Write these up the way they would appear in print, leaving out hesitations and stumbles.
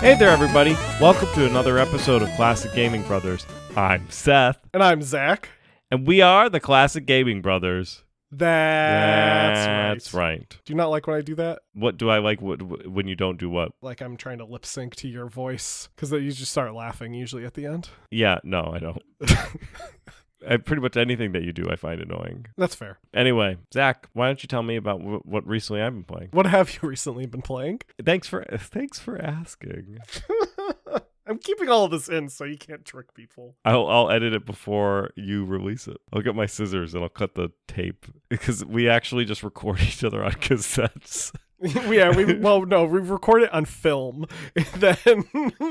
Hey there, everybody. Welcome to another episode of Classic Gaming Brothers. I'm Seth. And I'm Zach. And we are the Classic Gaming Brothers. That's right. Do you not like when I do that? What do I like when you don't do what? Like I'm trying to lip sync to your voice, because you just start laughing usually at the end. Yeah, no, I don't. Pretty much anything that you do, I find annoying. That's fair. Anyway, Zach, why don't you tell me about what recently I've been playing? What have you recently been playing? Thanks for asking. I'm keeping all of this in so you can't trick people. I'll edit it before you release it. I'll get my scissors and I'll cut the tape because we actually just record each other on cassettes. We record it on film, then,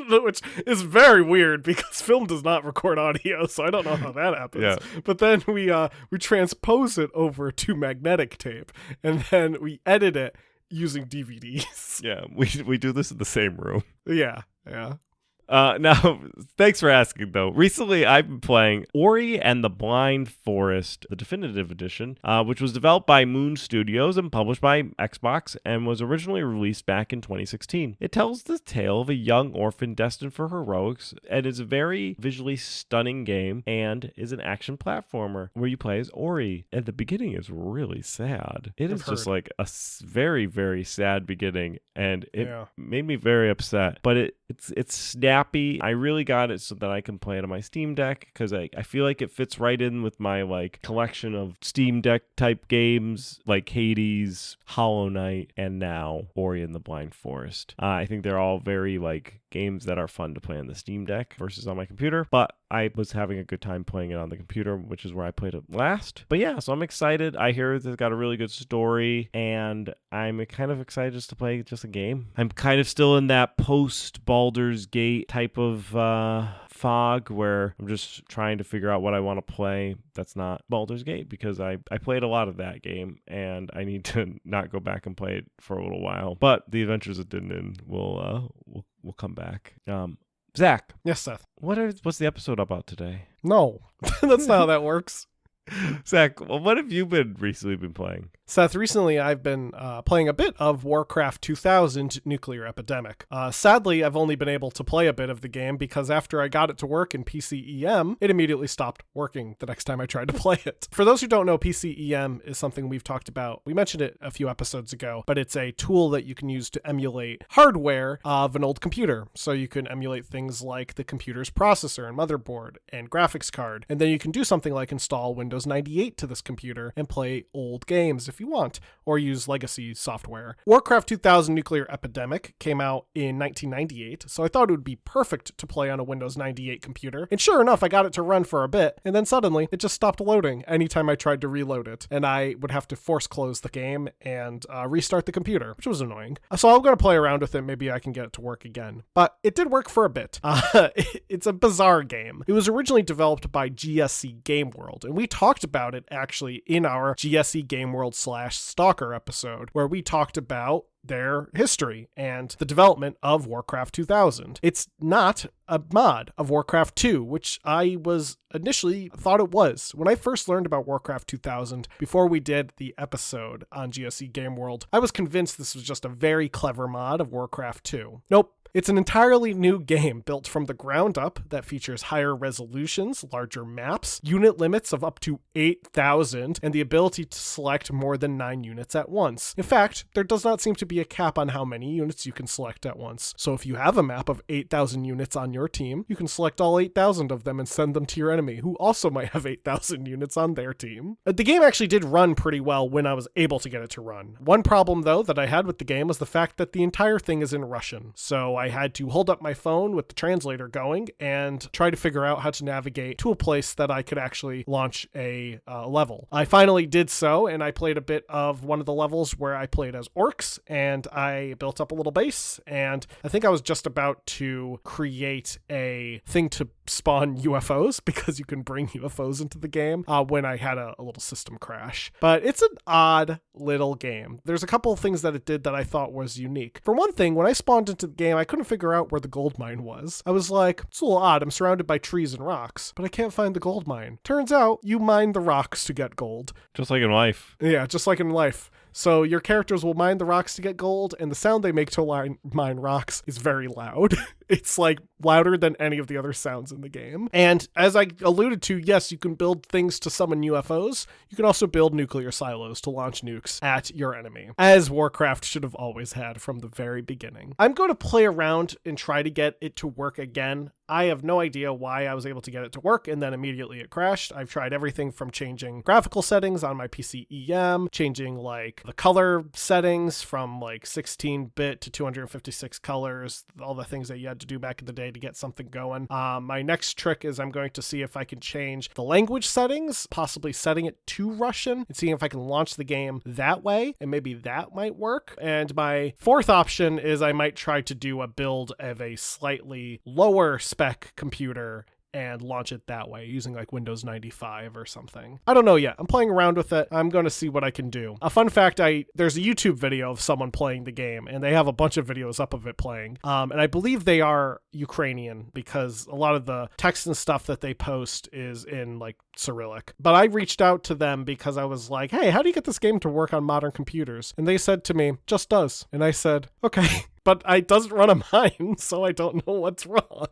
which is very weird because film does not record audio, so I don't know how that happens. Yeah. But then we transpose it over to magnetic tape, and then we edit it using DVDs. Yeah, we do this in the same room. Yeah. Now, thanks for asking, though. Recently, I've been playing Ori and the Blind Forest, the definitive edition, which was developed by Moon Studios and published by Xbox and was originally released back in 2016. It tells the tale of a young orphan destined for heroics and is a very visually stunning game and is an action platformer where you play as Ori. And the beginning is really sad. It is just like a very, very sad beginning, and it made me very upset. But it's snappy. I really got it so that I can play it on my Steam Deck because I feel like it fits right in with my like collection of Steam Deck type games like Hades, Hollow Knight, and now Ori and the Blind Forest. I think they're all very like games that are fun to play on the Steam Deck versus on my computer, but I was having a good time playing it on the computer, which is where I played it last. But yeah, so I'm excited. I hear it's got a really good story, and I'm kind of excited just to play just a game. I'm kind of still in that post Baldur's Gate type of fog where I'm just trying to figure out what I want to play that's not Baldur's Gate, because I played a lot of that game and I need to not go back and play it for a little while. But the Adventures of Din Din will come back. Zach. Yes, Seth. What's the episode about today? No, that's not how that works. Zach, what have you recently been playing? Seth, recently I've been playing a bit of Warcraft 2000 Nuclear Epidemic. Sadly, I've only been able to play a bit of the game because after I got it to work in PCEM, it immediately stopped working the next time I tried to play it. For those who don't know, PCEM is something we've talked about. We mentioned it a few episodes ago, but it's a tool that you can use to emulate hardware of an old computer. So you can emulate things like the computer's processor and motherboard and graphics card. And then you can do something like install Windows 98 to this computer and play old games if you want, or use legacy software. Warcraft 2000 Nuclear Epidemic came out in 1998, so I thought it would be perfect to play on a Windows 98 computer. And sure enough, I got it to run for a bit, and then suddenly it just stopped loading anytime I tried to reload it, and I would have to force close the game and restart the computer, which was annoying. So I'm going to play around with it. Maybe I can get it to work again. But it did work for a bit. It's a bizarre game. It was originally developed by GSC Game World, and we talked about it actually in our GSC Game World /Stalker episode, where we talked about their history and the development of Warcraft 2000. It's not a mod of Warcraft 2, which I was initially thought it was. When I first learned about Warcraft 2000, before we did the episode on GSC Game World, I was convinced this was just a very clever mod of Warcraft 2. Nope. It's an entirely new game built from the ground up that features higher resolutions, larger maps, unit limits of up to 8,000, and the ability to select more than 9 units at once. In fact, there does not seem to be a cap on how many units you can select at once. So if you have a map of 8,000 units on your team, you can select all 8,000 of them and send them to your enemy, who also might have 8,000 units on their team. The game actually did run pretty well when I was able to get it to run. One problem, though, that I had with the game was the fact that the entire thing is in Russian. So I had to hold up my phone with the translator going and try to figure out how to navigate to a place that I could actually launch a level. I finally did so, and I played a bit of one of the levels where I played as orcs, and I built up a little base, and I think I was just about to create a thing to spawn UFOs, because you can bring UFOs into the game, when I had a little system crash. But it's an odd little game. There's a couple of things that it did that I thought was unique. For one thing, when I spawned into the game, I couldn't figure out where the gold mine was. I was like, it's a little odd. I'm surrounded by trees and rocks, but I can't find the gold mine. Turns out you mine the rocks to get gold. Just like in life. Yeah, just like in life. So your characters will mine the rocks to get gold, and the sound they make to mine rocks is very loud. It's like louder than any of the other sounds in the game. And as I alluded to, yes, you can build things to summon UFOs. You can also build nuclear silos to launch nukes at your enemy, as Warcraft should have always had from the very beginning. I'm going to play around and try to get it to work again. I have no idea why I was able to get it to work and then immediately it crashed. I've tried everything from changing graphical settings on my PC EM, changing like the color settings from like 16-bit to 256 colors, all the things that you had to do back in the day to get something going. My next trick is I'm going to see if I can change the language settings, possibly setting it to Russian and seeing if I can launch the game that way, and maybe that might work. And my fourth option is I might try to do a build of a slightly lower spec computer and launch it that way using like Windows 95 or something. I don't know yet. I'm playing around with it. I'm going to see what I can do. A fun fact, there's a YouTube video of someone playing the game and they have a bunch of videos up of it playing. And I believe they are Ukrainian because a lot of the text and stuff that they post is in like Cyrillic. But I reached out to them because I was like, hey, how do you get this game to work on modern computers? And they said to me, just does. And I said, okay. But it doesn't run on mine, so I don't know what's wrong.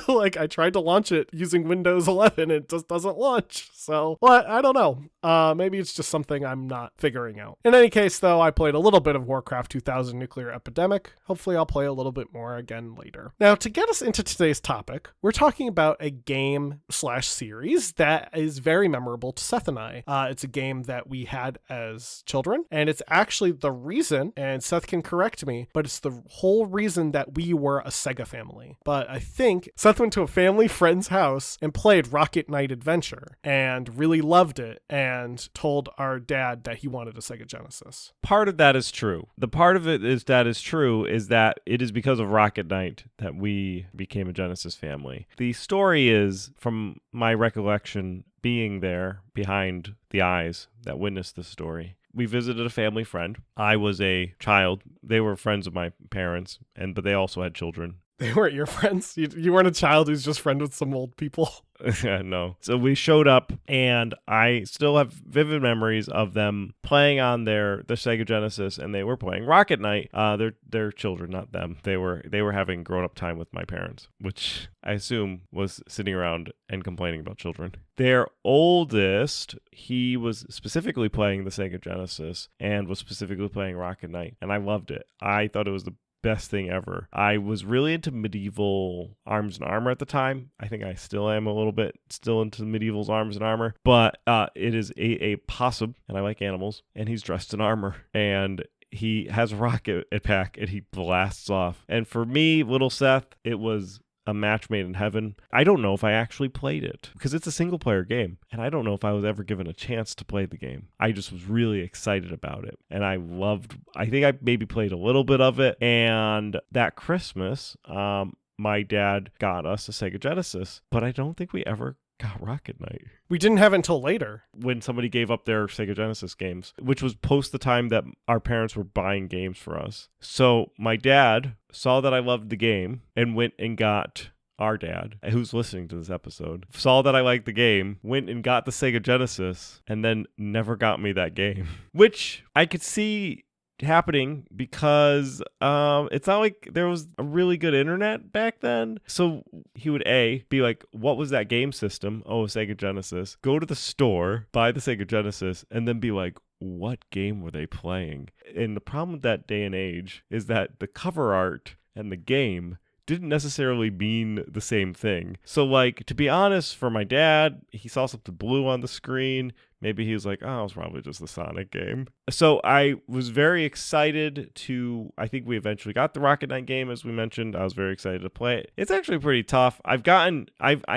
Like, I tried to launch it using Windows 11, it just doesn't launch. So, well, I don't know. Maybe it's just something I'm not figuring out. In any case, though, I played a little bit of Warcraft 2000 Nuclear Epidemic. Hopefully, I'll play a little bit more again later. Now, to get us into today's topic, we're talking about a game/series that is very memorable to Seth and I. It's a game that we had as children, and it's actually the reason, and Seth can correct me, but it's the whole reason that we were a SEGA family. But I think Seth went to a family friend's house and played Rocket Knight Adventure and really loved it and told our dad that he wanted a Sega Genesis. Part of that is true. The part of it is that is true is that it is because of Rocket Knight that we became a Genesis family. The story is, from my recollection, being there behind the eyes that witnessed the story. We visited a family friend. I was a child. They were friends of my parents, but they also had children. They weren't your friends? You weren't a child who's just friends with some old people? No. So we showed up, and I still have vivid memories of them playing on the Sega Genesis, and they were playing Rocket Knight. Their children, not them. They were having grown-up time with my parents, which I assume was sitting around and complaining about children. Their oldest, he was specifically playing the Sega Genesis and was specifically playing Rocket Knight, and I loved it. I thought it was the best thing ever. I was really into medieval arms and armor at the time. I think I still am a little bit still into medieval's arms and armor, but it is a possum, and I like animals, and he's dressed in armor, and he has a rocket pack, and he blasts off. And for me, little Seth, it was a match made in heaven. I don't know if I actually played it because it's a single player game, and I don't know if I was ever given a chance to play the game. I just was really excited about it, and I think I maybe played a little bit of it. And that Christmas, my dad got us a Sega Genesis, but I don't think we ever got Rocket Knight. We didn't have it until later. When somebody gave up their Sega Genesis games, which was post the time that our parents were buying games for us. So my dad saw that I loved the game and went and got our dad, who's listening to this episode, saw that I liked the game, went and got the Sega Genesis, and then never got me that game. Which I could see happening because it's not like there was a really good internet back then. So he would be like, what was that game system? Oh, Sega Genesis. Go to the store, buy the Sega Genesis, and then be like, what game were they playing? And the problem with that day and age is that the cover art and the game didn't necessarily mean the same thing. So, like, to be honest, for my dad, he saw something blue on the screen. Maybe he was like, oh, it's probably just the Sonic game. So I was very excited I think we eventually got the Rocket Knight game, as we mentioned. I was very excited to play it. It's actually pretty tough. I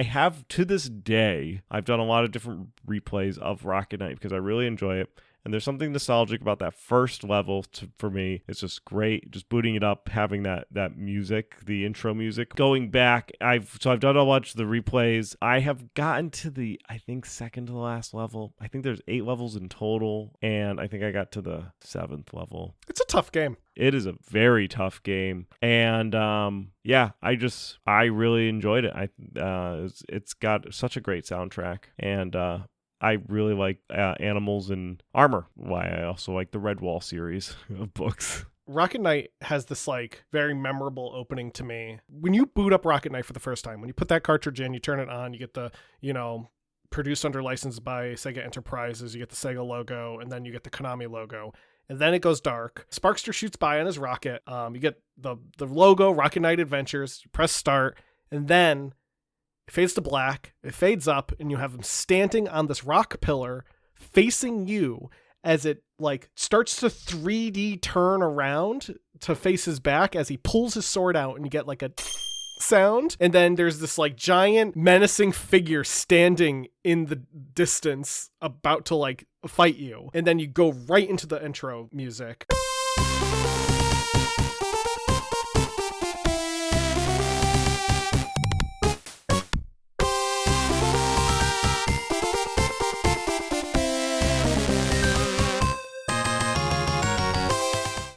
have to this day, I've done a lot of different replays of Rocket Knight because I really enjoy it. And there's something nostalgic about that first level for me. It's just great. Just booting it up, having that music, the intro music. Going back, I've done a bunch of the replays. I have gotten to the, I think, second to the last level. I think there's 8 levels in total, and I think I got to the 7th level. It's a tough game. It is a very tough game, and I really enjoyed it. It's got such a great soundtrack, and I really like animals and armor. Why I also like the Redwall series of books. Rocket Knight has this like very memorable opening to me. When you boot up Rocket Knight for the first time, when you put that cartridge in, you turn it on, you get the, produced under license by Sega Enterprises, you get the Sega logo, and then you get the Konami logo. And then it goes dark. Sparkster shoots by on his rocket. You get the logo, Rocket Knight Adventures. You press start, and then it fades to black. It fades up, and you have him standing on this rock pillar facing you as it like starts to 3D turn around to face his back as he pulls his sword out, and you get like a sound. And then there's this like giant menacing figure standing in the distance about to like fight you. And then you go right into the intro music.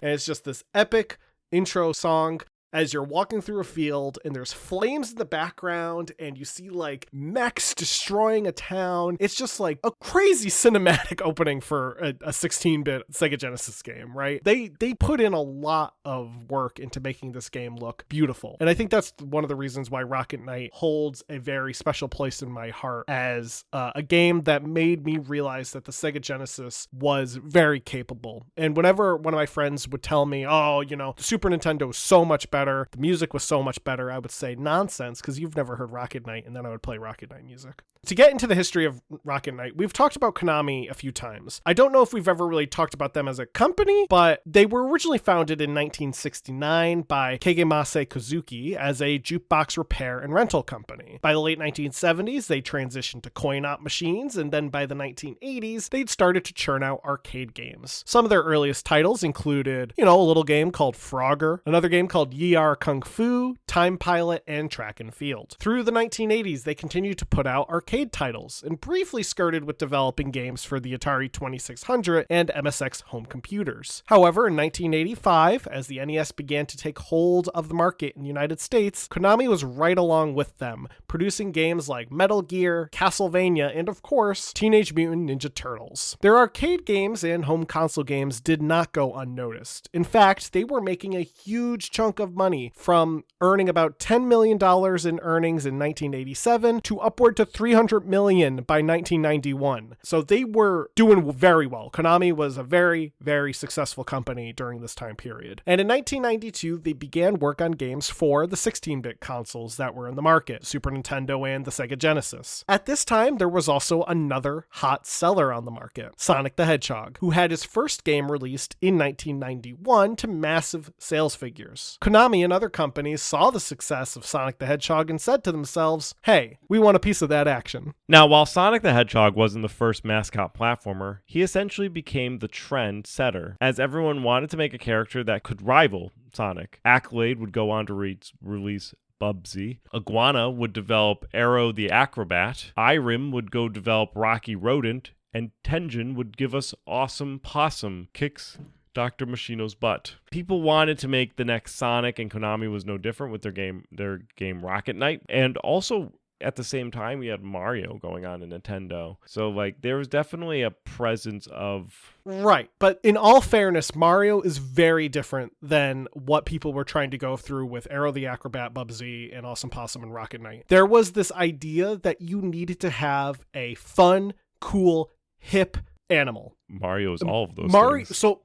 And it's just this epic intro song as you're walking through a field and there's flames in the background and you see like mechs destroying a town. It's just like a crazy cinematic opening for a 16-bit Sega Genesis game, right? They put in a lot of work into making this game look beautiful. And I think that's one of the reasons why Rocket Knight holds a very special place in my heart as a game that made me realize that the Sega Genesis was very capable. And whenever one of my friends would tell me, oh, the Super Nintendo was so much better, the music was so much better, I would say nonsense, because you've never heard Rocket Knight, and then I would play Rocket Knight music. To get into the history of Rocket Knight, we've talked about Konami a few times. I don't know if we've ever really talked about them as a company, but they were originally founded in 1969 by Kagemase Kozuki as a jukebox repair and rental company. By the late 1970s, they transitioned to coin-op machines, and then by the 1980s, they'd started to churn out arcade games. Some of their earliest titles included, a little game called Frogger, another game called Yi Ar Kung Fu, Time Pilot, and Track and Field. Through the 1980s, they continued to put out arcade titles and briefly skirted with developing games for the Atari 2600 and MSX home computers. However, in 1985, as the NES began to take hold of the market in the United States, Konami was right along with them, producing games like Metal Gear, Castlevania, and of course, Teenage Mutant Ninja Turtles. Their arcade games and home console games did not go unnoticed. In fact, they were making a huge chunk of money, from earning about $10 million in earnings in 1987 to upward to $300 million by 1991. So they were doing very well. Konami was a very, very successful company during this time period. And in 1992, they began work on games for the 16-bit consoles that were in the market, Super Nintendo and the Sega Genesis. At this time, there was also another hot seller on the market, Sonic the Hedgehog, who had his first game released in 1991 to massive sales figures. Konami and other companies saw the success of Sonic the Hedgehog and said to themselves, hey, we want a piece of that action. Now, while Sonic the Hedgehog wasn't the first mascot platformer, he essentially became the trend setter, as everyone wanted to make a character that could rival Sonic. Accolade would go on to release Bubsy. Iguana would develop Arrow the Acrobat. Irem would go develop Rocky Rodent. And Tengen would give us Awesome Possum kicks Dr. Machino's butt. People wanted to make the next Sonic, and Konami was no different with their game Rocket Knight. And also, at the same time, we had Mario going on in Nintendo. So, there was definitely a presence of... Right. But in all fairness, Mario is very different than what people were trying to go through with Arrow the Acrobat, Bubsy, and Awesome Possum and Rocket Knight. There was this idea that you needed to have a fun, cool, hip animal. Mario is all of those things. So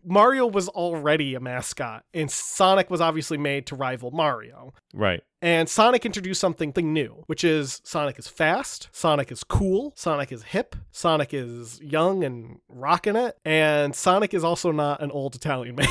Mario was already a mascot, and Sonic was obviously made to rival Mario. Right. And Sonic introduced something new, which is Sonic is fast, Sonic is cool, Sonic is hip, Sonic is young and rocking it, and Sonic is also not an old Italian man.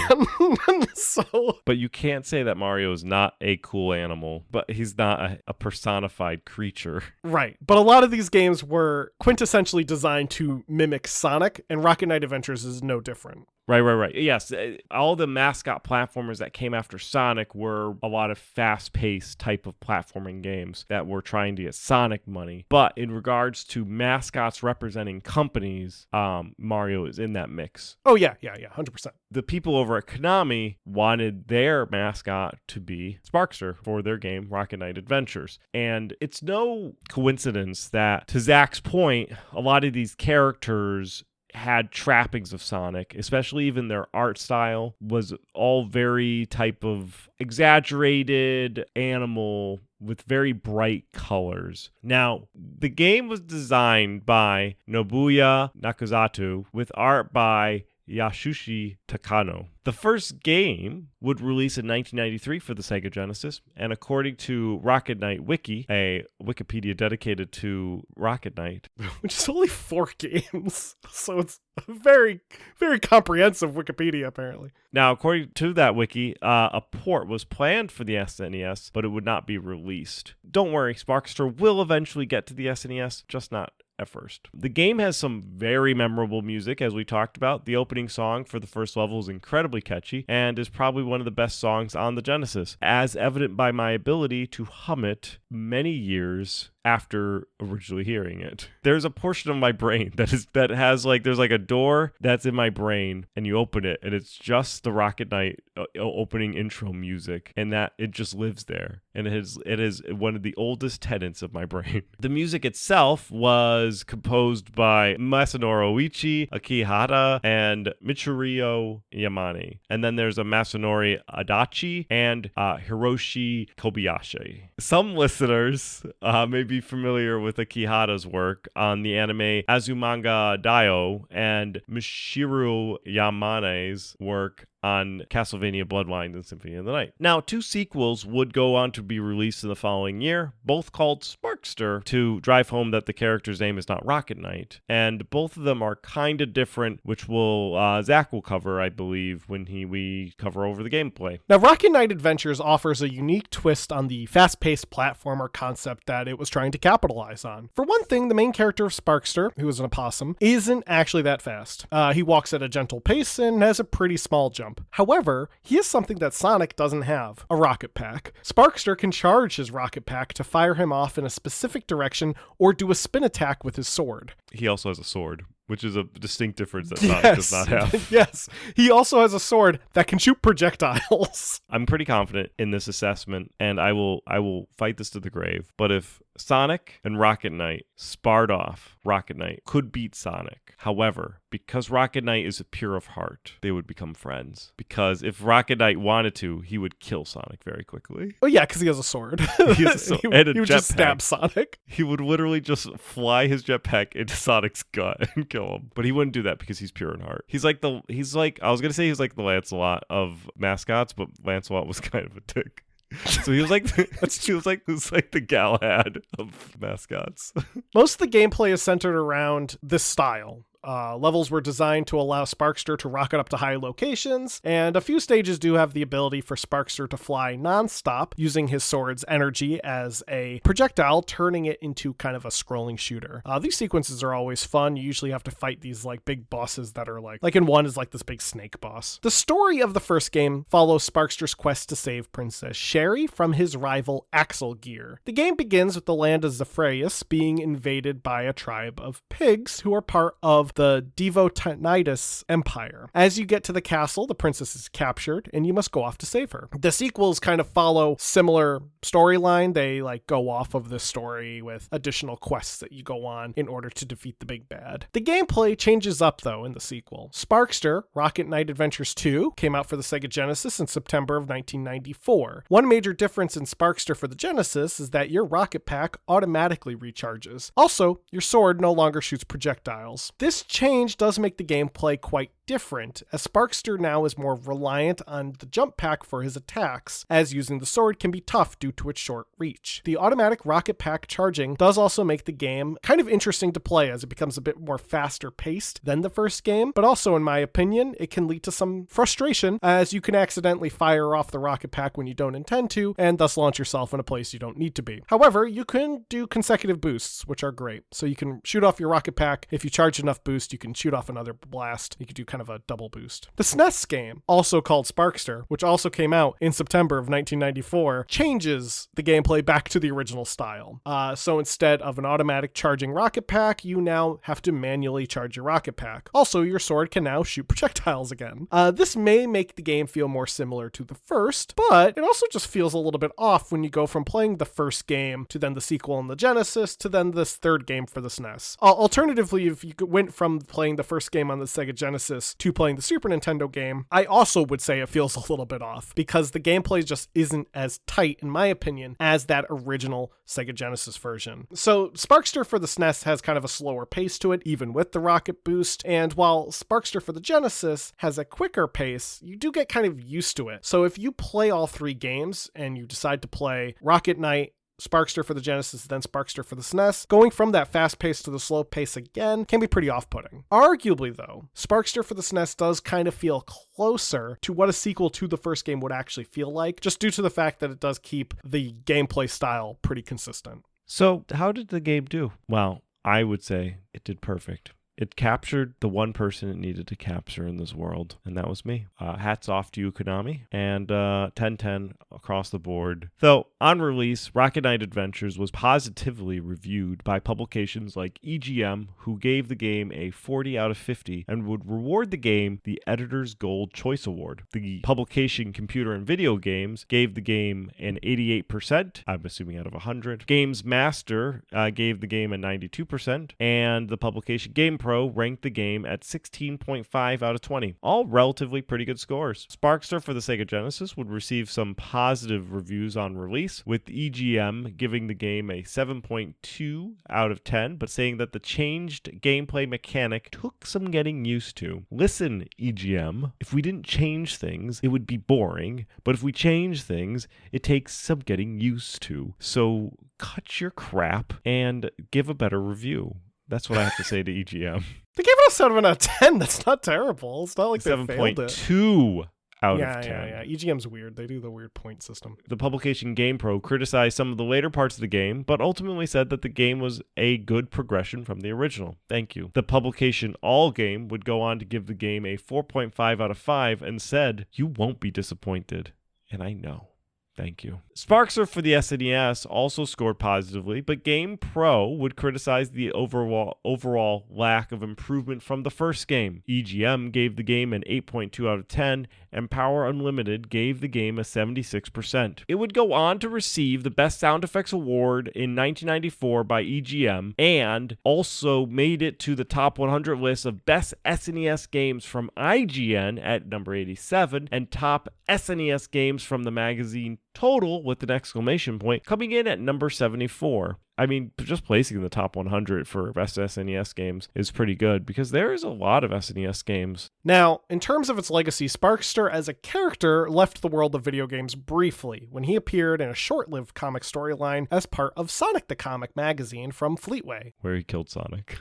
But you can't say that Mario is not a cool animal, but he's not a personified creature. Right. But a lot of these games were quintessentially designed to mimic Sonic, and Rocket Knight Adventures is no different. Right. Yes, all the mascot platformers that came after Sonic were a lot of fast-paced type of platforming games that were trying to get Sonic money. But in regards to mascots representing companies, Mario is in that mix. Oh, yeah, 100%. The people over at Konami wanted their mascot to be Sparkster for their game Rocket Knight Adventures. And it's no coincidence that, to Zach's point, a lot of these characters had trappings of Sonic, especially even their art style was all very type of exaggerated animal with very bright colors. Now, the game was designed by Nobuya Nakazatu with art by Yasushi Takano. The first game would release in 1993 for the Sega Genesis, and according to Rocket Knight Wiki, a Wikipedia dedicated to Rocket Knight, which is only 4 games, so it's a very, very comprehensive Wikipedia, apparently. Now, according to that wiki, a port was planned for the SNES, but it would not be released. Don't worry, Sparkster will eventually get to the SNES, just not at first. The game has some very memorable music, as we talked about. The opening song for the first level is incredibly catchy and is probably one of the best songs on the Genesis, as evident by my ability to hum it many years after originally hearing it. There's a portion of my brain that has like, there's like a door that's in my brain, and you open it and it's just the Rocket Knight opening intro music, and that it just lives there, and it is one of the oldest tenets of my brain. The music itself was composed by Masanori Oichi, Akihata, and Michirio Yamane, and then there's a Masanori Adachi and Hiroshi Kobayashi. Some listeners may be familiar with Akihata's work on the anime Azumanga Daioh and Michiru Yamane's work on Castlevania Bloodlines and Symphony of the Night. Now, 2 sequels would go on to be released in the following year, both called Sparkster, to drive home that the character's name is not Rocket Knight, and both of them are kind of different, which Zach will cover, I believe, when we cover over the gameplay. Now, Rocket Knight Adventures offers a unique twist on the fast-paced platformer concept that it was trying to capitalize on. For one thing, the main character of Sparkster, who is an opossum, isn't actually that fast. He walks at a gentle pace and has a pretty small jump. However, he has something that Sonic doesn't have, a rocket pack. Sparkster can charge his rocket pack to fire him off in a specific direction or do a spin attack with his sword. He also has a sword, which is a distinct difference that Sonic does not have. Yes, he also has a sword that can shoot projectiles. I'm pretty confident in this assessment, and I will fight this to the grave. But if Sonic and Rocket Knight sparred off, Rocket Knight could beat Sonic. However, because Rocket Knight is pure of heart, they would become friends. Because if Rocket Knight wanted to, he would kill Sonic very quickly. Oh yeah, because he has a sword. He has a sword and a he would jetpack. just stab Sonic. He would literally just fly his jetpack into Sonic's gut and kill him. But he wouldn't do that because he's pure in heart. He's like I was gonna say he's like the Lancelot of mascots, but Lancelot was kind of a dick. So he was like the Galahad of mascots. Most of the gameplay is centered around this style. Levels were designed to allow Sparkster to rocket up to high locations, and a few stages do have the ability for Sparkster to fly non-stop, using his sword's energy as a projectile, turning it into kind of a scrolling shooter. These sequences are always fun. You usually have to fight these like big bosses that are like in one is like this big snake boss. The story of the first game follows Sparkster's quest to save Princess Sherry from his rival Axel Gear. The game begins with the land of Zephyrius being invaded by a tribe of pigs who are part of the Devotanitis Empire. As you get to the castle, the princess is captured, and you must go off to save her. The sequels kind of follow similar storyline. They like go off of this story with additional quests that you go on in order to defeat the big bad. The gameplay changes up though in the sequel. Sparkster, Rocket Knight Adventures 2, came out for the Sega Genesis in September of 1994. One major difference in Sparkster for the Genesis is that your rocket pack automatically recharges. Also, your sword no longer shoots projectiles. This change does make the gameplay quite different, as Sparkster now is more reliant on the jump pack for his attacks, as using the sword can be tough due to its short reach. The automatic rocket pack charging does also make the game kind of interesting to play, as it becomes a bit more faster paced than the first game, but also in my opinion it can lead to some frustration, as you can accidentally fire off the rocket pack when you don't intend to, and thus launch yourself in a place you don't need to be. However, you can do consecutive boosts, which are great. So you can shoot off your rocket pack. If you charge enough boost, you can shoot off another blast. You can do kind kind of a double boost. The SNES game, also called Sparkster, which also came out in September of 1994, changes the gameplay back to the original style. So instead of an automatic charging rocket pack, you now have to manually charge your rocket pack. Also, your sword can now shoot projectiles again. This may make the game feel more similar to the first, but it also just feels a little bit off when you go from playing the first game to then the sequel on the Genesis to then this third game for the SNES. Alternatively, if you went from playing the first game on the Sega Genesis to playing the Super Nintendo game, I also would say it feels a little bit off because the gameplay just isn't as tight, in my opinion, as that original Sega Genesis version. So Sparkster for the SNES has kind of a slower pace to it, even with the rocket boost, and while Sparkster for the Genesis has a quicker pace, you do get kind of used to it. So if you play all three games and you decide to play Rocket Knight, Sparkster for the Genesis, then Sparkster for the SNES, going from that fast pace to the slow pace again can be pretty off-putting. Arguably though, Sparkster for the SNES does kind of feel closer to what a sequel to the first game would actually feel like, just due to the fact that it does keep the gameplay style pretty consistent. So how did the game do? Well, I would say it did perfect. It captured the one person it needed to capture in this world, and that was me. Hats off to you, Konami, and 10/10 across the board. Though, on release, Rocket Knight Adventures was positively reviewed by publications like EGM, who gave the game a 40 out of 50 and would reward the game the Editor's Gold Choice Award. The publication Computer and Video Games gave the game an 88%, I'm assuming out of 100. Games Master gave the game a 92%, and the publication Game Pro ranked the game at 16.5 out of 20. All relatively pretty good scores. Sparkster for the Sega Genesis would receive some positive reviews on release, with EGM giving the game a 7.2 out of 10, but saying that the changed gameplay mechanic took some getting used to. Listen, EGM, if we didn't change things, it would be boring, but if we change things, it takes some getting used to. So cut your crap and give a better review. That's what I have to say to EGM. They gave it a 7 out of 10. That's not terrible. It's not like they failed it. 7.2 out of 10. Yeah. EGM's weird. They do the weird point system. The publication GamePro criticized some of the later parts of the game, but ultimately said that the game was a good progression from the original. Thank you. The publication All Game would go on to give the game a 4.5 out of 5 and said, "You won't be disappointed." And I know. Thank you. Sparkster for the SNES also scored positively, but GamePro would criticize the overall lack of improvement from the first game. EGM gave the game an 8.2 out of 10, and Power Unlimited gave the game a 76%. It would go on to receive the Best Sound Effects Award in 1994 by EGM, and also made it to the top 100 list of Best SNES Games from IGN at number 87, and Top SNES Games from the magazine Total with an exclamation point coming in at number 74. I mean, just placing in the top 100 for best SNES games is pretty good because there is a lot of SNES games. Now, in terms of its legacy, Sparkster as a character left the world of video games briefly when he appeared in a short-lived comic storyline as part of Sonic the Comic magazine from Fleetway. Where he killed Sonic.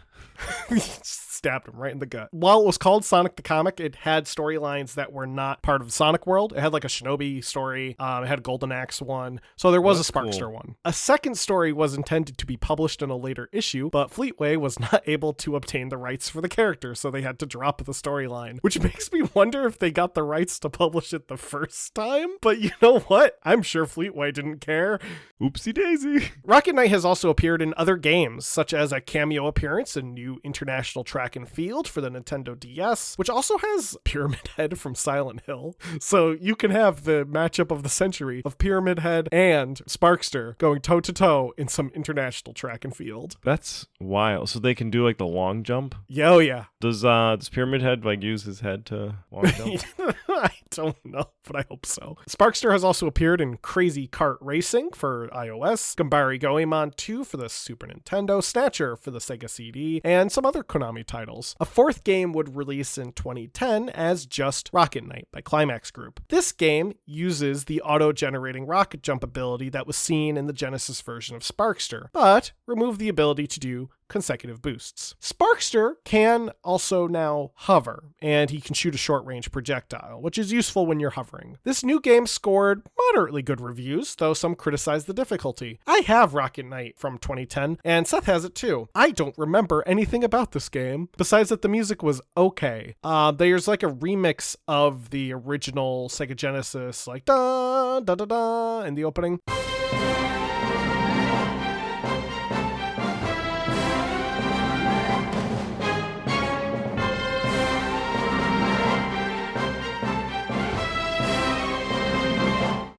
Stabbed him right in the gut. While it was called Sonic the Comic, it had storylines that were not part of the Sonic world. It had like a Shinobi story, it had a Golden Axe one, so there was a Sparkster one. A second story was intended to be published in a later issue, but Fleetway was not able to obtain the rights for the character, so they had to drop the storyline, which makes me wonder if they got the rights to publish it the first time. But you know what? I'm sure Fleetway didn't care. Oopsie daisy. Rocket Knight has also appeared in other games, such as a cameo appearance in New International Track and Field for the Nintendo DS, which also has Pyramid Head from Silent Hill. So you can have the matchup of the century of Pyramid Head and Sparkster going toe-to-toe in some international track and field. That's wild. So they can do like the long jump? Yeah. Does Pyramid Head like use his head to long jump? I don't know, but I hope so. Sparkster has also appeared in Crazy Kart Racing for iOS, Gambari Goemon 2 for the Super Nintendo, Snatcher for the Sega CD, and some other Konami titles. A fourth game would release in 2010 as just Rocket Knight by Climax Group. This game uses the auto-generating rocket jump ability that was seen in the Genesis version of Sparkster, but removed the ability to do consecutive boosts. Sparkster can also now hover, and he can shoot a short-range projectile, which is useful when you're hovering. This new game scored moderately good reviews, though some criticize the difficulty. I have Rocket Knight from 2010, and Seth has it too. I don't remember anything about this game, besides that the music was okay. There's like a remix of the original Sega Genesis, like da da da da in the opening.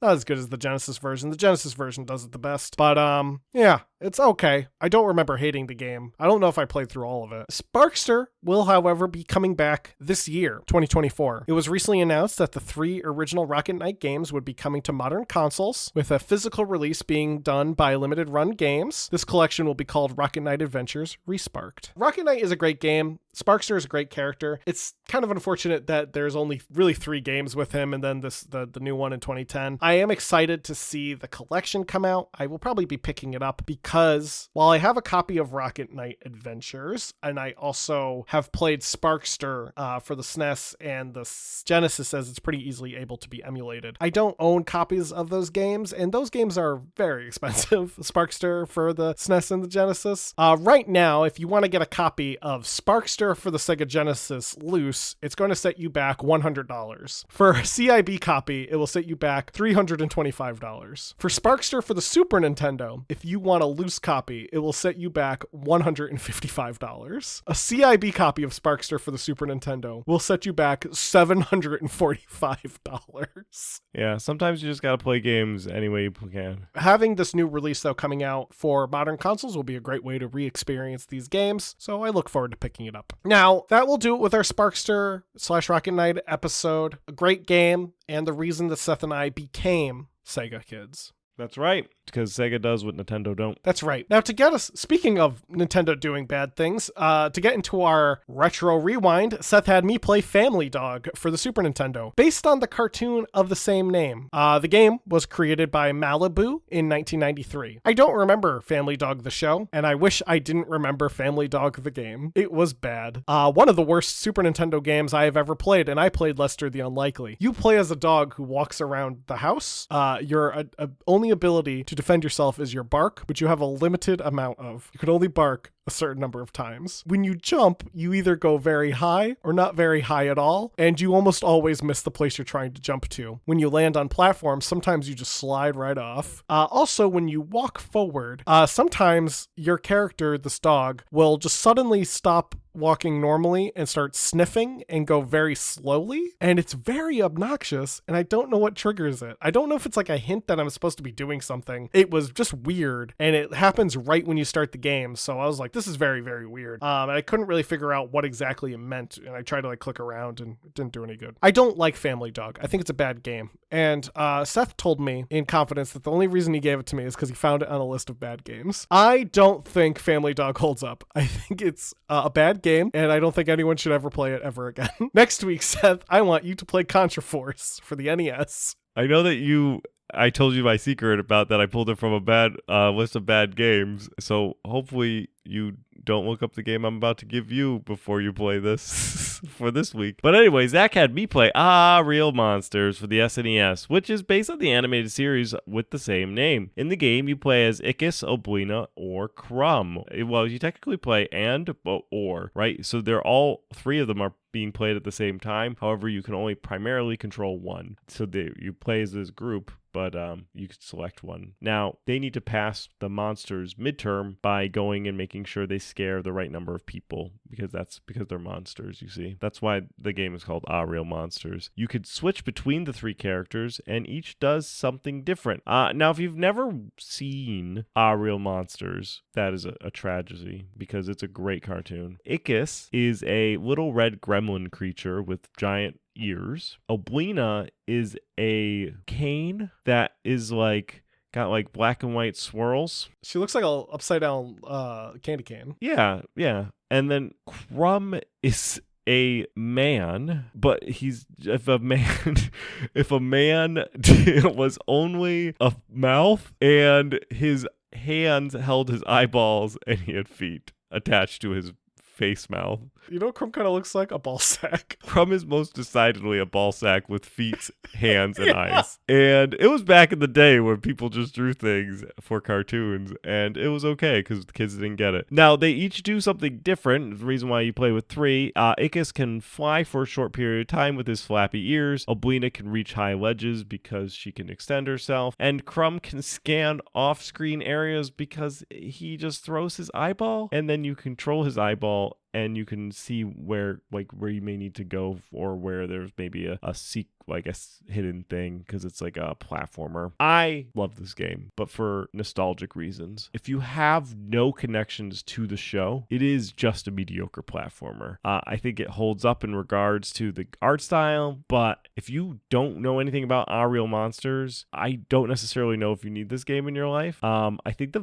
Not as good as the Genesis version. The Genesis version does it the best. But, yeah, it's okay. I don't remember hating the game. I don't know if I played through all of it. Sparkster will, however, be coming back this year, 2024. It was recently announced that the 3 original Rocket Knight games would be coming to modern consoles, with a physical release being done by Limited Run Games. This collection will be called Rocket Knight Adventures Resparked. Rocket Knight is a great game. Sparkster is a great character. It's kind of unfortunate that there's only really 3 games with him, and then the new one in 2010. I am excited to see the collection come out. I will probably be picking it up because while I have a copy of Rocket Knight Adventures, and I also have played Sparkster for the SNES and the Genesis, as it's pretty easily able to be emulated, I don't own copies of those games, and those games are very expensive. Sparkster for the SNES and the Genesis. Right now, if you want to get a copy of Sparkster for the Sega Genesis loose, it's going to set you back $100. For a CIB copy, it will set you back $325. For Sparkster for the Super Nintendo, if you want a loose copy, it will set you back $155. A CIB copy of Sparkster for the Super Nintendo will set you back $745. Yeah, sometimes you just gotta play games any way you can. Having this new release, though, coming out for modern consoles will be a great way to re-experience these games, so I look forward to picking it up. Now, that will do it with our Sparkster/Rocket Knight episode. A great game, and the reason that Seth and I became Sega kids. That's right, because Sega does what Nintendo don't. That's right. Now, to get us, speaking of Nintendo doing bad things, to get into our retro rewind, Seth had me play Family Dog for the Super Nintendo, based on the cartoon of the same name. The game was created by Malibu in 1993. I don't remember Family Dog the show, and I wish I didn't remember Family Dog the game. It was bad. One of the worst Super Nintendo games I have ever played, and I played Lester the Unlikely. You play as a dog who walks around the house. Your only ability to defend yourself is your bark, which you have a limited amount of. You can only bark a certain number of times. When you jump, you either go very high or not very high at all, and you almost always miss the place you're trying to jump to. When you land on platforms, sometimes you just slide right off. Also, when you walk forward, sometimes your character, this dog, will just suddenly stop walking normally and start sniffing and go very slowly, and it's very obnoxious, and I don't know what triggers it. I don't know if it's like a hint that I'm supposed to be doing something. It was just weird, and it happens right when you start the game, so I was like, this is very, very weird. And I couldn't really figure out what exactly it meant, and I tried to like click around, and it didn't do any good. I don't like Family Dog. I think it's a bad game, and Seth told me in confidence that the only reason he gave it to me is because he found it on a list of bad games. I don't think Family Dog holds up. I think it's a bad game, and I don't think anyone should ever play it ever again. Next week, Seth, I want you to play Contra Force for the NES. I know that I told you my secret about that. I pulled it from a bad list of bad games. So hopefully you don't look up the game I'm about to give you before you play this for this week. But anyway, Zach had me play Real Monsters for the SNES, which is based on the animated series with the same name. In the game, you play as Ickis, Oblina, or Crumb. Well, you technically play and or, right? So they're all 3 of them are being played at the same time. However, you can only primarily control one. So you play as this group, but you can select one. Now, they need to pass the monsters midterm by going and making sure they scare the right number of people, because they're monsters, you see. That's why the game is called Real Monsters. You could switch between the 3 characters, and each does something different. Now, if you've never seen Real Monsters, that is a tragedy, because it's a great cartoon. Ickis is a little red gremlin creature with giant ears. Oblina is a cane that is got like black and white swirls. She looks like a upside down candy cane. Yeah. And then Crumb is a man, but if a man was only a mouth and his hands held his eyeballs and he had feet. attached to his face mouth. You know, Crumb kind of looks like a ball sack. Crumb is most decidedly a ball sack with feet, hands, and eyes. And it was back in the day when people just drew things for cartoons, and it was okay because the kids didn't get it. Now, they each do something different. The reason why you play with three. Ickis can fly for a short period of time with his flappy ears. Oblina can reach high ledges because she can extend herself. And Crumb can scan off-screen areas because he just throws his eyeball, and then you control his eyeball and you can see where you may need to go, or where there's maybe a hidden thing, because it's like a platformer. I love this game, but for nostalgic reasons. If you have no connections to the show, it is just a mediocre platformer. I think it holds up in regards to the art style, but if you don't know anything about Our Real Monsters, I don't necessarily know if you need this game in your life. I think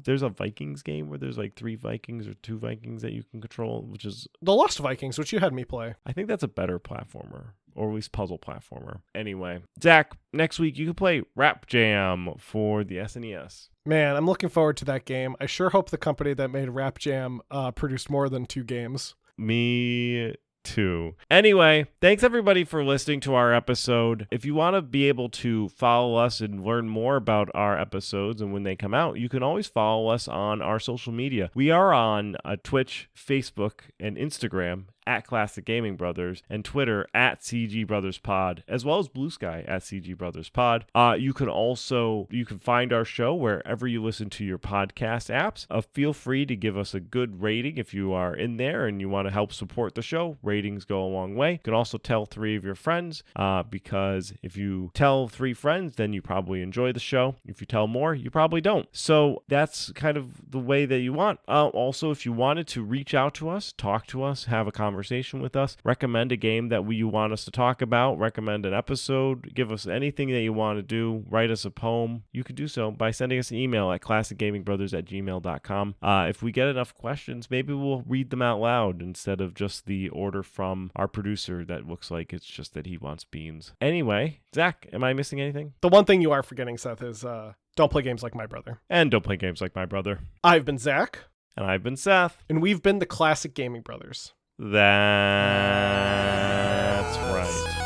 there's a Vikings game where there's like 3 Vikings or 2 Vikings that you can control, which is The Lost Vikings, which you had me play. I think that's a better platformer, or at least puzzle platformer. Anyway, Zach, next week you can play Rap Jam for the SNES. Man, I'm looking forward to that game. I sure hope the company that made Rap Jam produced more than 2 games. Me too. Anyway, thanks everybody for listening to our episode. If you want to be able to follow us and learn more about our episodes and when they come out, you can always follow us on our social media. We are on Twitch, Facebook, and Instagram at Classic Gaming Brothers, and Twitter at CG Brothers Pod, as well as Blue Sky at CG Brothers Pod. You can find our show wherever you listen to your podcast apps. Feel free to give us a good rating if you are in there and you want to help support the show. Ratings go a long way. You can also tell 3 of your friends, because if you tell 3 friends, then you probably enjoy the show. If you tell more, you probably don't. So that's kind of the way that you want. Also, if you wanted to reach out to us, talk to us, have a conversation with us, recommend a game that you want us to talk about, recommend an episode, give us anything that you want to do, write us a poem, you can do so by sending us an email at classicgamingbrothers@gmail.com. If we get enough questions, maybe we'll read them out loud instead of just the order from our producer that looks like it's just that he wants beans. Anyway, Zach, am I missing anything? The one thing you are forgetting, Seth, is don't play games like my brother. And don't play games like my brother. I've been Zach. And I've been Seth. And we've been the Classic Gaming Brothers. That's right.